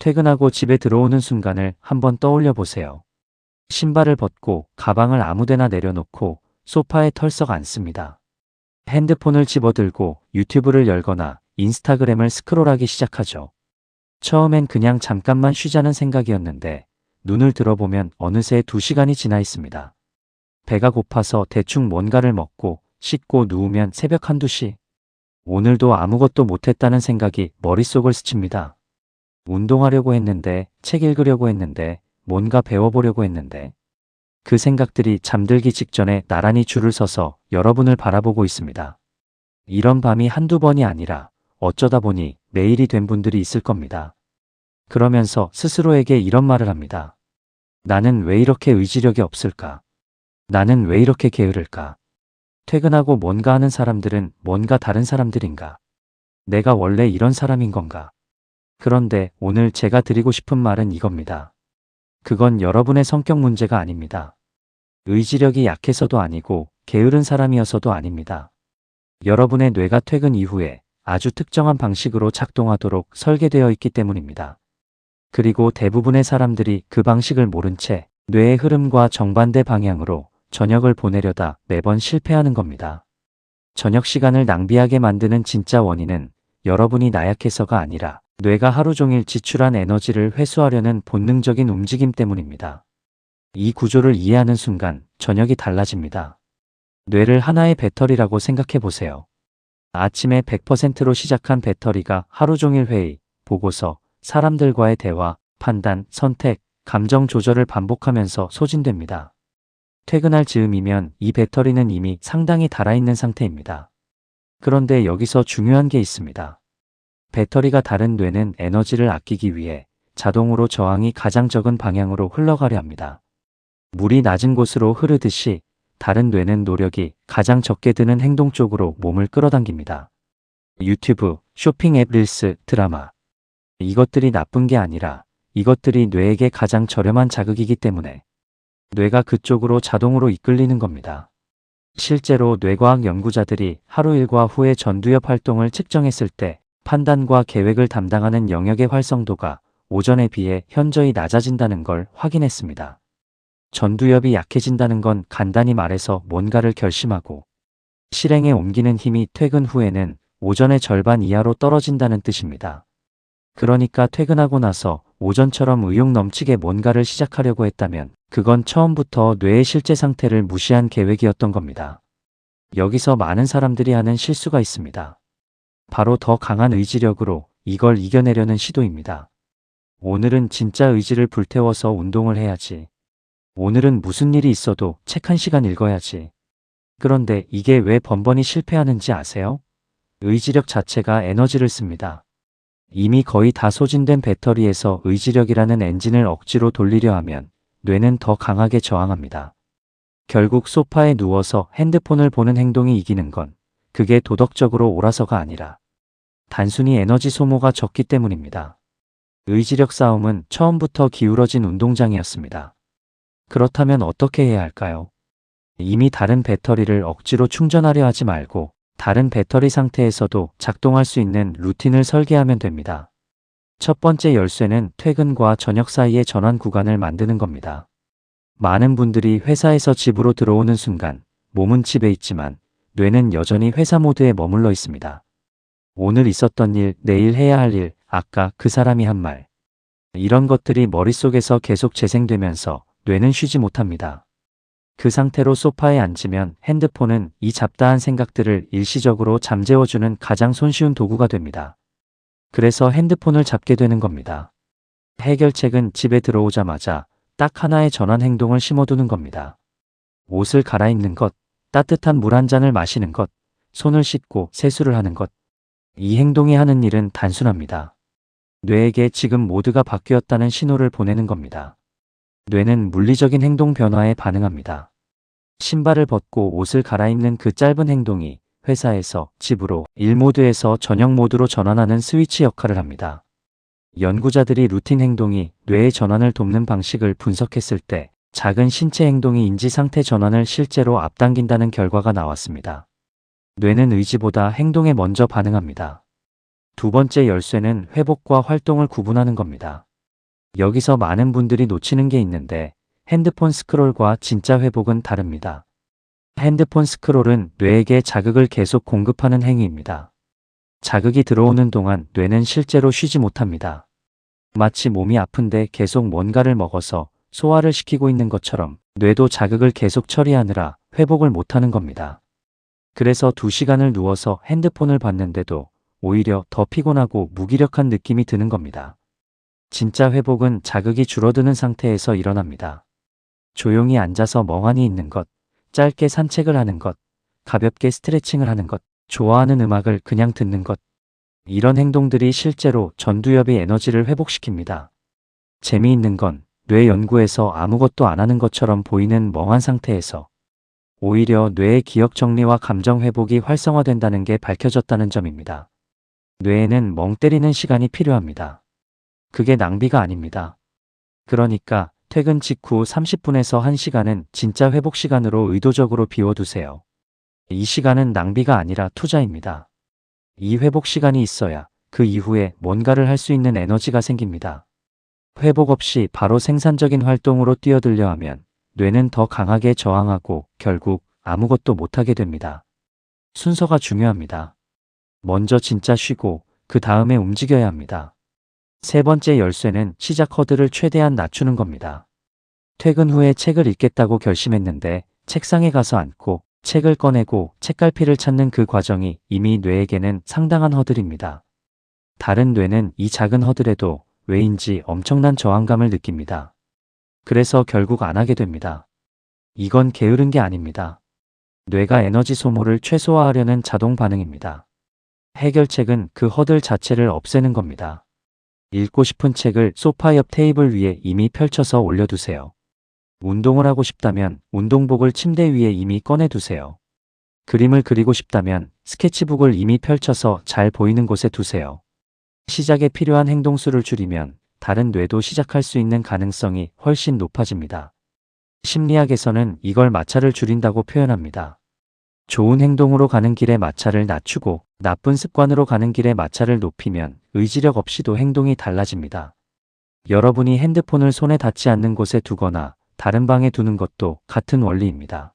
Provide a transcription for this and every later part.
퇴근하고 집에 들어오는 순간을 한번 떠올려 보세요. 신발을 벗고 가방을 아무데나 내려놓고 소파에 털썩 앉습니다. 핸드폰을 집어들고 유튜브를 열거나 인스타그램을 스크롤하기 시작하죠. 처음엔 그냥 잠깐만 쉬자는 생각이었는데 눈을 들어보면 어느새 2시간이 지나 있습니다. 배가 고파서 대충 뭔가를 먹고 씻고 누우면 새벽 1~2시. 오늘도 아무것도 못했다는 생각이 머릿속을 스칩니다. 운동하려고 했는데, 책 읽으려고 했는데, 뭔가 배워보려고 했는데 그 생각들이 잠들기 직전에 나란히 줄을 서서 여러분을 바라보고 있습니다. 이런 밤이 한두 번이 아니라 어쩌다 보니 매일이 된 분들이 있을 겁니다. 그러면서 스스로에게 이런 말을 합니다. 나는 왜 이렇게 의지력이 없을까? 나는 왜 이렇게 게으를까? 퇴근하고 뭔가 하는 사람들은 뭔가 다른 사람들인가? 내가 원래 이런 사람인 건가? 그런데 오늘 제가 드리고 싶은 말은 이겁니다. 그건 여러분의 성격 문제가 아닙니다. 의지력이 약해서도 아니고 게으른 사람이어서도 아닙니다. 여러분의 뇌가 퇴근 이후에 아주 특정한 방식으로 작동하도록 설계되어 있기 때문입니다. 그리고 대부분의 사람들이 그 방식을 모른 채 뇌의 흐름과 정반대 방향으로 저녁을 보내려다 매번 실패하는 겁니다. 저녁 시간을 낭비하게 만드는 진짜 원인은 여러분이 나약해서가 아니라 뇌가 하루 종일 지출한 에너지를 회수하려는 본능적인 움직임 때문입니다. 이 구조를 이해하는 순간 저녁이 달라집니다. 뇌를 하나의 배터리라고 생각해 보세요. 아침에 100%로 시작한 배터리가 하루 종일 회의, 보고서, 사람들과의 대화, 판단, 선택, 감정 조절을 반복하면서 소진됩니다. 퇴근할 즈음이면 이 배터리는 이미 상당히 닳아있는 상태입니다. 그런데 여기서 중요한 게 있습니다. 배터리가 닳은 뇌는 에너지를 아끼기 위해 자동으로 저항이 가장 적은 방향으로 흘러가려 합니다. 물이 낮은 곳으로 흐르듯이 닳은 뇌는 노력이 가장 적게 드는 행동 쪽으로 몸을 끌어당깁니다. 유튜브, 쇼핑 앱 릴스, 드라마. 이것들이 나쁜 게 아니라 이것들이 뇌에게 가장 저렴한 자극이기 때문에 뇌가 그쪽으로 자동으로 이끌리는 겁니다. 실제로 뇌과학 연구자들이 하루 일과 후의 전두엽 활동을 측정했을 때 판단과 계획을 담당하는 영역의 활성도가 오전에 비해 현저히 낮아진다는 걸 확인했습니다. 전두엽이 약해진다는 건 간단히 말해서 뭔가를 결심하고 실행에 옮기는 힘이 퇴근 후에는 오전의 절반 이하로 떨어진다는 뜻입니다. 그러니까 퇴근하고 나서 오전처럼 의욕 넘치게 뭔가를 시작하려고 했다면 그건 처음부터 뇌의 실제 상태를 무시한 계획이었던 겁니다. 여기서 많은 사람들이 하는 실수가 있습니다. 바로 더 강한 의지력으로 이걸 이겨내려는 시도입니다. 오늘은 진짜 의지를 불태워서 운동을 해야지. 오늘은 무슨 일이 있어도 책 1시간 읽어야지. 그런데 이게 왜 번번이 실패하는지 아세요? 의지력 자체가 에너지를 씁니다. 이미 거의 다 소진된 배터리에서 의지력이라는 엔진을 억지로 돌리려 하면 뇌는 더 강하게 저항합니다. 결국 소파에 누워서 핸드폰을 보는 행동이 이기는 건 그게 도덕적으로 옳아서가 아니라 단순히 에너지 소모가 적기 때문입니다. 의지력 싸움은 처음부터 기울어진 운동장이었습니다. 그렇다면 어떻게 해야 할까요? 이미 다른 배터리를 억지로 충전하려 하지 말고 다른 배터리 상태에서도 작동할 수 있는 루틴을 설계하면 됩니다. 첫 번째 열쇠는 퇴근과 저녁 사이의 전환 구간을 만드는 겁니다. 많은 분들이 회사에서 집으로 들어오는 순간 몸은 집에 있지만 뇌는 여전히 회사 모드에 머물러 있습니다. 오늘 있었던 일, 내일 해야 할 일, 아까 그 사람이 한 말. 이런 것들이 머릿속에서 계속 재생되면서 뇌는 쉬지 못합니다. 그 상태로 소파에 앉으면 핸드폰은 이 잡다한 생각들을 일시적으로 잠재워주는 가장 손쉬운 도구가 됩니다. 그래서 핸드폰을 잡게 되는 겁니다. 해결책은 집에 들어오자마자 딱 하나의 전환 행동을 심어두는 겁니다. 옷을 갈아입는 것, 따뜻한 물 한 잔을 마시는 것, 손을 씻고 세수를 하는 것. 이 행동이 하는 일은 단순합니다. 뇌에게 지금 모두가 바뀌었다는 신호를 보내는 겁니다. 뇌는 물리적인 행동 변화에 반응합니다. 신발을 벗고 옷을 갈아입는 그 짧은 행동이 회사에서 집으로, 일 모드에서 저녁 모드로 전환하는 스위치 역할을 합니다. 연구자들이 루틴 행동이 뇌의 전환을 돕는 방식을 분석했을 때 작은 신체 행동이 인지 상태 전환을 실제로 앞당긴다는 결과가 나왔습니다. 뇌는 의지보다 행동에 먼저 반응합니다. 두 번째 열쇠는 회복과 활동을 구분하는 겁니다. 여기서 많은 분들이 놓치는 게 있는데 핸드폰 스크롤과 진짜 회복은 다릅니다. 핸드폰 스크롤은 뇌에게 자극을 계속 공급하는 행위입니다. 자극이 들어오는 동안 뇌는 실제로 쉬지 못합니다. 마치 몸이 아픈데 계속 뭔가를 먹어서 소화를 시키고 있는 것처럼 뇌도 자극을 계속 처리하느라 회복을 못하는 겁니다. 그래서 2시간을 누워서 핸드폰을 봤는데도 오히려 더 피곤하고 무기력한 느낌이 드는 겁니다. 진짜 회복은 자극이 줄어드는 상태에서 일어납니다. 조용히 앉아서 멍하니 있는 것, 짧게 산책을 하는 것, 가볍게 스트레칭을 하는 것, 좋아하는 음악을 그냥 듣는 것. 이런 행동들이 실제로 전두엽의 에너지를 회복시킵니다. 재미있는 건 뇌 연구에서 아무것도 안 하는 것처럼 보이는 멍한 상태에서 오히려 뇌의 기억 정리와 감정 회복이 활성화된다는 게 밝혀졌다는 점입니다. 뇌에는 멍 때리는 시간이 필요합니다. 그게 낭비가 아닙니다. 그러니까 퇴근 직후 30분에서 1시간은 진짜 회복 시간으로 의도적으로 비워두세요. 이 시간은 낭비가 아니라 투자입니다. 이 회복 시간이 있어야 그 이후에 뭔가를 할 수 있는 에너지가 생깁니다. 회복 없이 바로 생산적인 활동으로 뛰어들려 하면 뇌는 더 강하게 저항하고 결국 아무것도 못하게 됩니다. 순서가 중요합니다. 먼저 진짜 쉬고 그 다음에 움직여야 합니다. 세 번째 열쇠는 시작 허들을 최대한 낮추는 겁니다. 퇴근 후에 책을 읽겠다고 결심했는데 책상에 가서 앉고 책을 꺼내고 책갈피를 찾는 그 과정이 이미 뇌에게는 상당한 허들입니다. 다른 뇌는 이 작은 허들에도 왜인지 엄청난 저항감을 느낍니다. 그래서 결국 안 하게 됩니다. 이건 게으른 게 아닙니다. 뇌가 에너지 소모를 최소화하려는 자동 반응입니다. 해결책은 그 허들 자체를 없애는 겁니다. 읽고 싶은 책을 소파 옆 테이블 위에 이미 펼쳐서 올려두세요. 운동을 하고 싶다면 운동복을 침대 위에 이미 꺼내두세요. 그림을 그리고 싶다면 스케치북을 이미 펼쳐서 잘 보이는 곳에 두세요. 시작에 필요한 행동수를 줄이면 다른 뇌도 시작할 수 있는 가능성이 훨씬 높아집니다. 심리학에서는 이걸 마찰을 줄인다고 표현합니다. 좋은 행동으로 가는 길의 마찰을 낮추고 나쁜 습관으로 가는 길의 마찰을 높이면 의지력 없이도 행동이 달라집니다. 여러분이 핸드폰을 손에 닿지 않는 곳에 두거나 다른 방에 두는 것도 같은 원리입니다.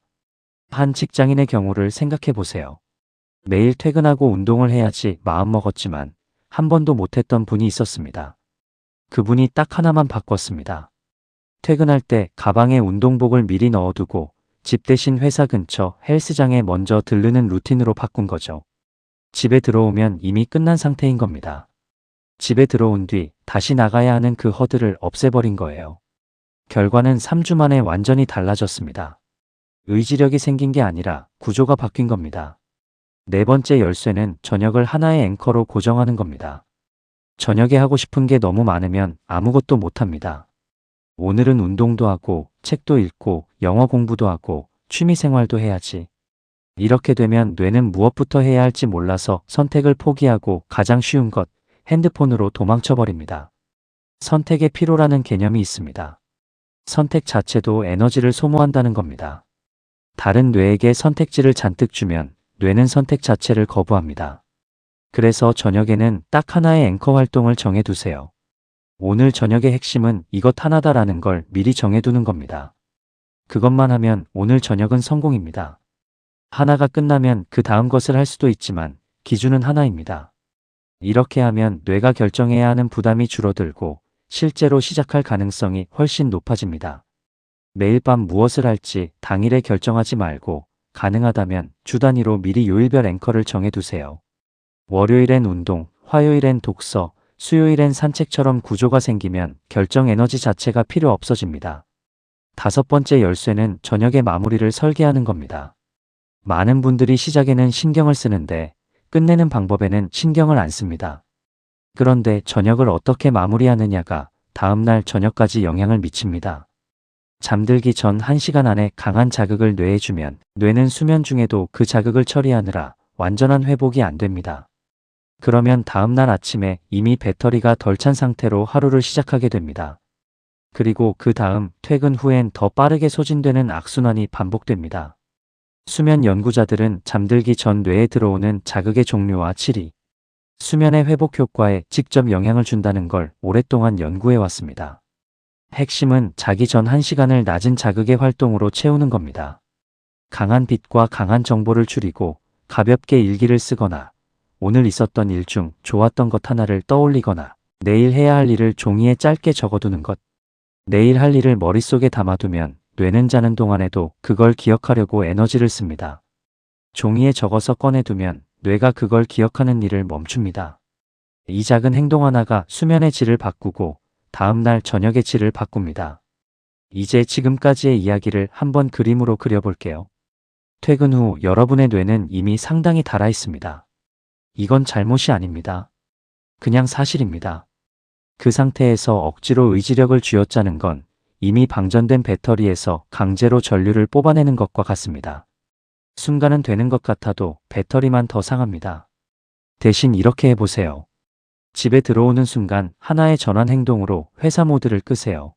한 직장인의 경우를 생각해 보세요. 매일 퇴근하고 운동을 해야지 마음먹었지만 한 번도 못했던 분이 있었습니다. 그분이 딱 하나만 바꿨습니다. 퇴근할 때 가방에 운동복을 미리 넣어두고 집 대신 회사 근처 헬스장에 먼저 들르는 루틴으로 바꾼 거죠. 집에 들어오면 이미 끝난 상태인 겁니다. 집에 들어온 뒤 다시 나가야 하는 그 허들을 없애버린 거예요. 결과는 3주 만에 완전히 달라졌습니다. 의지력이 생긴 게 아니라 구조가 바뀐 겁니다. 네 번째 열쇠는 저녁을 하나의 앵커로 고정하는 겁니다. 저녁에 하고 싶은 게 너무 많으면 아무것도 못합니다. 오늘은 운동도 하고 책도 읽고 영어 공부도 하고 취미생활도 해야지. 이렇게 되면 뇌는 무엇부터 해야 할지 몰라서 선택을 포기하고 가장 쉬운 것, 핸드폰으로 도망쳐버립니다. 선택의 피로라는 개념이 있습니다. 선택 자체도 에너지를 소모한다는 겁니다. 다른 뇌에게 선택지를 잔뜩 주면 뇌는 선택 자체를 거부합니다. 그래서 저녁에는 딱 하나의 앵커 활동을 정해두세요. 오늘 저녁의 핵심은 이것 하나다라는 걸 미리 정해두는 겁니다. 그것만 하면 오늘 저녁은 성공입니다. 하나가 끝나면 그 다음 것을 할 수도 있지만 기준은 하나입니다. 이렇게 하면 뇌가 결정해야 하는 부담이 줄어들고 실제로 시작할 가능성이 훨씬 높아집니다. 매일 밤 무엇을 할지 당일에 결정하지 말고 가능하다면 주 단위로 미리 요일별 앵커를 정해두세요. 월요일엔 운동, 화요일엔 독서, 수요일엔 산책처럼 구조가 생기면 결정 에너지 자체가 필요 없어집니다. 다섯 번째 열쇠는 저녁의 마무리를 설계하는 겁니다. 많은 분들이 시작에는 신경을 쓰는데 끝내는 방법에는 신경을 안 씁니다. 그런데 저녁을 어떻게 마무리하느냐가 다음날 저녁까지 영향을 미칩니다. 잠들기 전 1시간 안에 강한 자극을 뇌에 주면 뇌는 수면 중에도 그 자극을 처리하느라 완전한 회복이 안 됩니다. 그러면 다음날 아침에 이미 배터리가 덜 찬 상태로 하루를 시작하게 됩니다. 그리고 그 다음 퇴근 후엔 더 빠르게 소진되는 악순환이 반복됩니다. 수면 연구자들은 잠들기 전 뇌에 들어오는 자극의 종류와 질이 수면의 회복 효과에 직접 영향을 준다는 걸 오랫동안 연구해 왔습니다. 핵심은 자기 전 1시간을 낮은 자극의 활동으로 채우는 겁니다. 강한 빛과 강한 정보를 줄이고 가볍게 일기를 쓰거나 오늘 있었던 일 중 좋았던 것 하나를 떠올리거나 내일 해야 할 일을 종이에 짧게 적어두는 것. 내일 할 일을 머릿속에 담아두면 뇌는 자는 동안에도 그걸 기억하려고 에너지를 씁니다. 종이에 적어서 꺼내두면 뇌가 그걸 기억하는 일을 멈춥니다. 이 작은 행동 하나가 수면의 질을 바꾸고 다음날 저녁의 질을 바꿉니다. 이제 지금까지의 이야기를 한번 그림으로 그려볼게요. 퇴근 후 여러분의 뇌는 이미 상당히 닳아 있습니다. 이건 잘못이 아닙니다. 그냥 사실입니다. 그 상태에서 억지로 의지력을 쥐어짜는 건 이미 방전된 배터리에서 강제로 전류를 뽑아내는 것과 같습니다. 순간은 되는 것 같아도 배터리만 더 상합니다. 대신 이렇게 해보세요. 집에 들어오는 순간 하나의 전환 행동으로 회사 모드를 끄세요.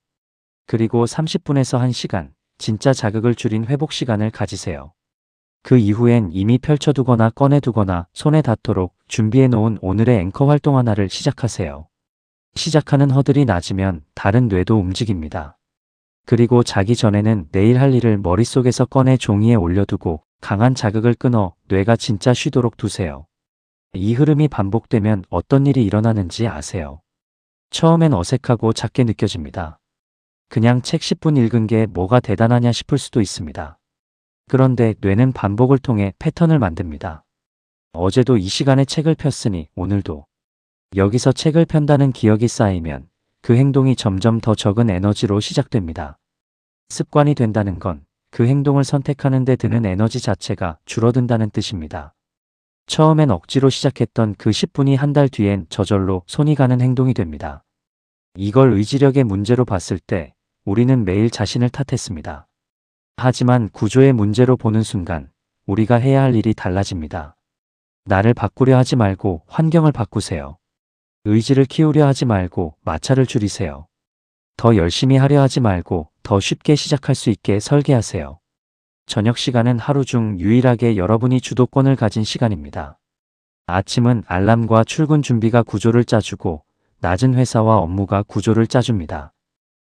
그리고 30분에서 1시간 진짜 자극을 줄인 회복 시간을 가지세요. 그 이후엔 이미 펼쳐두거나 꺼내두거나 손에 닿도록 준비해놓은 오늘의 앵커 활동 하나를 시작하세요. 시작하는 허들이 낮으면 다른 뇌도 움직입니다. 그리고 자기 전에는 내일 할 일을 머릿속에서 꺼내 종이에 올려두고 강한 자극을 끊어 뇌가 진짜 쉬도록 두세요. 이 흐름이 반복되면 어떤 일이 일어나는지 아세요? 처음엔 어색하고 작게 느껴집니다. 그냥 책 10분 읽은 게 뭐가 대단하냐 싶을 수도 있습니다. 그런데 뇌는 반복을 통해 패턴을 만듭니다. 어제도 이 시간에 책을 폈으니 오늘도. 여기서 책을 편다는 기억이 쌓이면 그 행동이 점점 더 적은 에너지로 시작됩니다. 습관이 된다는 건 그 행동을 선택하는 데 드는 에너지 자체가 줄어든다는 뜻입니다. 처음엔 억지로 시작했던 그 10분이 한 달 뒤엔 저절로 손이 가는 행동이 됩니다. 이걸 의지력의 문제로 봤을 때 우리는 매일 자신을 탓했습니다. 하지만 구조의 문제로 보는 순간 우리가 해야 할 일이 달라집니다. 나를 바꾸려 하지 말고 환경을 바꾸세요. 의지를 키우려 하지 말고 마찰을 줄이세요. 더 열심히 하려 하지 말고 더 쉽게 시작할 수 있게 설계하세요. 저녁 시간은 하루 중 유일하게 여러분이 주도권을 가진 시간입니다. 아침은 알람과 출근 준비가 구조를 짜주고 낮은 회사와 업무가 구조를 짜줍니다.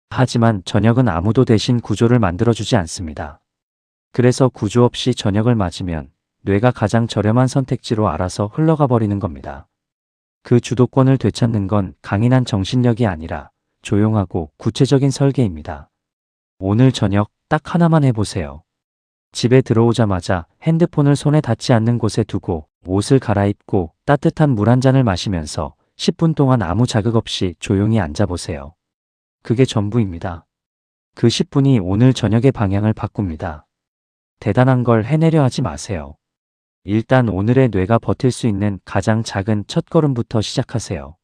하지만 저녁은 아무도 대신 구조를 만들어주지 않습니다. 그래서 구조 없이 저녁을 맞으면 뇌가 가장 저렴한 선택지로 알아서 흘러가 버리는 겁니다. 그 주도권을 되찾는 건 강인한 정신력이 아니라 조용하고 구체적인 설계입니다. 오늘 저녁 딱 하나만 해보세요. 집에 들어오자마자 핸드폰을 손에 닿지 않는 곳에 두고 옷을 갈아입고 따뜻한 물 한 잔을 마시면서 10분 동안 아무 자극 없이 조용히 앉아보세요. 그게 전부입니다. 그 10분이 오늘 저녁의 방향을 바꿉니다. 대단한 걸 해내려 하지 마세요. 일단 오늘의 뇌가 버틸 수 있는 가장 작은 첫걸음부터 시작하세요.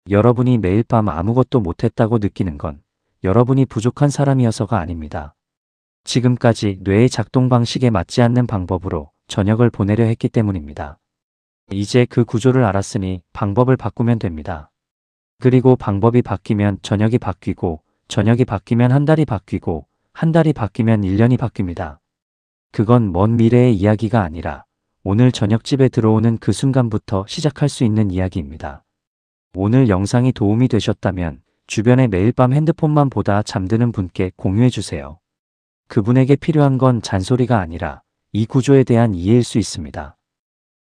여러분이 매일 밤 아무것도 못했다고 느끼는 건 여러분이 부족한 사람이어서가 아닙니다. 지금까지 뇌의 작동 방식에 맞지 않는 방법으로 저녁을 보내려 했기 때문입니다. 이제 그 구조를 알았으니 방법을 바꾸면 됩니다. 그리고 방법이 바뀌면 저녁이 바뀌고 저녁이 바뀌면 한 달이 바뀌고 한 달이 바뀌면 1년이 바뀝니다. 그건 먼 미래의 이야기가 아니라 오늘 저녁 집에 들어오는 그 순간부터 시작할 수 있는 이야기입니다. 오늘 영상이 도움이 되셨다면 주변에 매일 밤 핸드폰만 보다 잠드는 분께 공유해 주세요. 그분에게 필요한 건 잔소리가 아니라 이 구조에 대한 이해일 수 있습니다.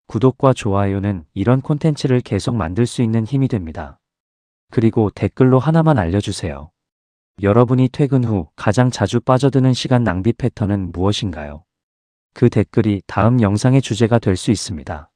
구독과 좋아요는 이런 콘텐츠를 계속 만들 수 있는 힘이 됩니다. 그리고 댓글로 하나만 알려주세요. 여러분이 퇴근 후 가장 자주 빠져드는 시간 낭비 패턴은 무엇인가요? 그 댓글이 다음 영상의 주제가 될 수 있습니다.